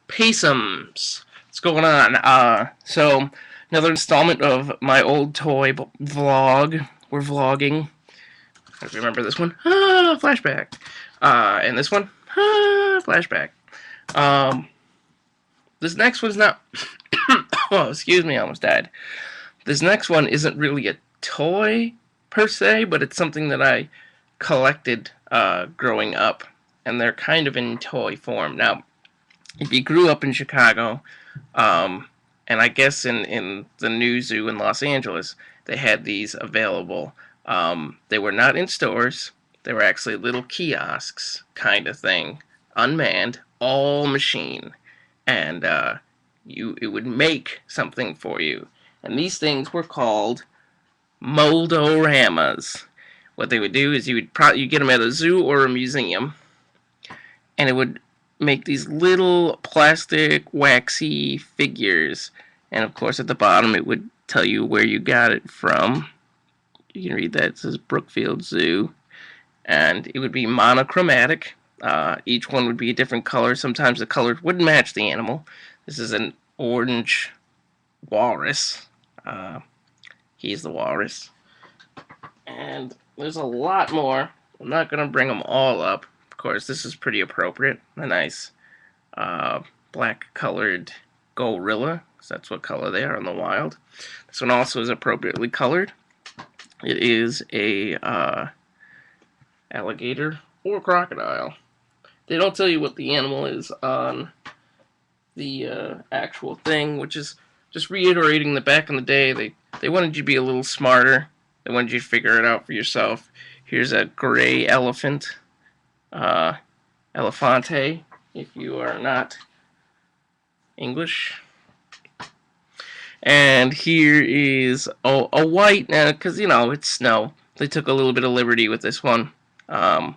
Paceums. What's going on? So another installment of my old toy vlog. We're vlogging. I remember this one. Flashback. And this one. Flashback. Um, this next one's not. Oh, excuse me, I almost died. This next one isn't really a toy per se, but it's something that I collected growing up, and they're kind of in toy form now. If you grew up in Chicago, and I guess in the new zoo in Los Angeles, they had these available. They were not in stores. They were actually little kiosks kind of thing, unmanned, all machine, and it would make something for you. And these things were called Mold-A-Ramas. What they would do is you get them at a zoo or a museum, and it would make these little plastic waxy figures, and of course at the bottom it would tell you where you got it from. You can read that. It says Brookfield Zoo, and it would be monochromatic. Each one would be a different color. Sometimes the colors wouldn't match the animal. This is an orange walrus. He's the walrus, and there's a lot more. I'm not gonna bring them all up. Of course, this is pretty appropriate. A nice black colored gorilla, because that's what color they are in the wild. This one also is appropriately colored. It is a alligator or crocodile. They don't tell you what the animal is on the actual thing, which is just reiterating that back in the day they wanted you to be a little smarter. They wanted you to figure it out for yourself. Here's a gray elephant. Elefante, if you are not English. And here is a white, because, it's snow. They took a little bit of liberty with this one. A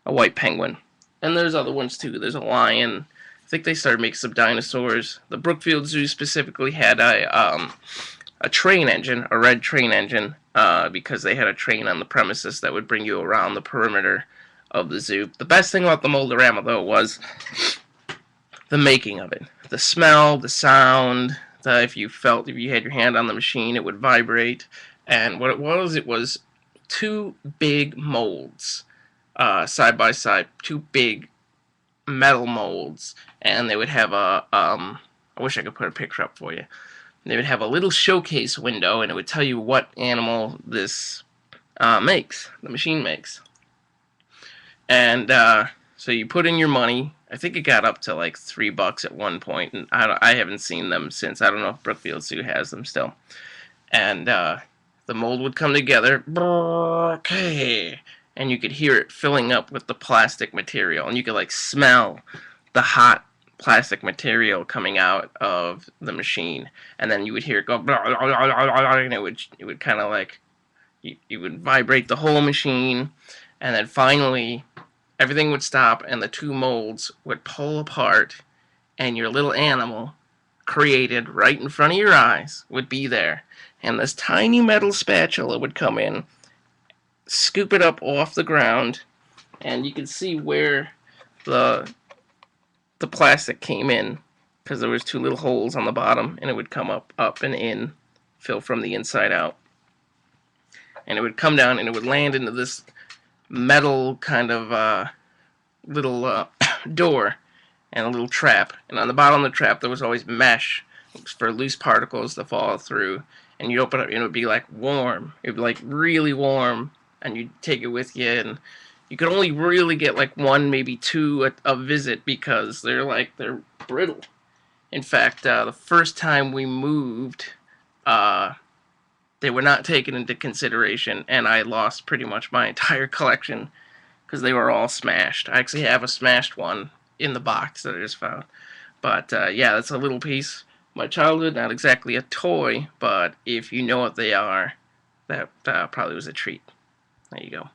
white penguin. And there's other ones too. There's a lion. I think they started making some dinosaurs. The Brookfield Zoo specifically had a train engine, a red train engine, because they had a train on the premises that would bring you around the perimeter of the zoo. The best thing about the Mold-A-Rama, though, was the making of it. The smell, the sound, if you had your hand on the machine, it would vibrate. And what it was two big molds, side by side, two big metal molds, and they would have I wish I could put a picture up for you. They would have a little showcase window, and it would tell you what animal this makes, the machine makes. And so you put in your money. I think it got up to like $3 at one point, and I haven't seen them since. I don't know if Brookfield Zoo has them still. And the mold would come together, okay, and you could hear it filling up with the plastic material, and you could like smell the hot plastic material coming out of the machine, and then you would hear it go, blah, blah, blah, blah, blah, and it would kind of like you would vibrate the whole machine, and then finally everything would stop, and the two molds would pull apart, and your little animal created right in front of your eyes would be there, and this tiny metal spatula would come in, scoop it up off the ground, and you could see where the plastic came in, because there was two little holes on the bottom, and it would come up and in, fill from the inside out, and it would come down, and it would land into this metal kind of little door and a little trap, and on the bottom of the trap there was always mesh for loose particles to fall through, and you open it and it would be like warm. It would be like really warm, and you'd take it with you, and you could only really get like one, maybe two a visit, because they're brittle. In fact, the first time we moved, they were not taken into consideration, and I lost pretty much my entire collection because they were all smashed. I actually have a smashed one in the box that I just found. But yeah, that's a little piece. My childhood, not exactly a toy, but if you know what they are, that probably was a treat. There you go.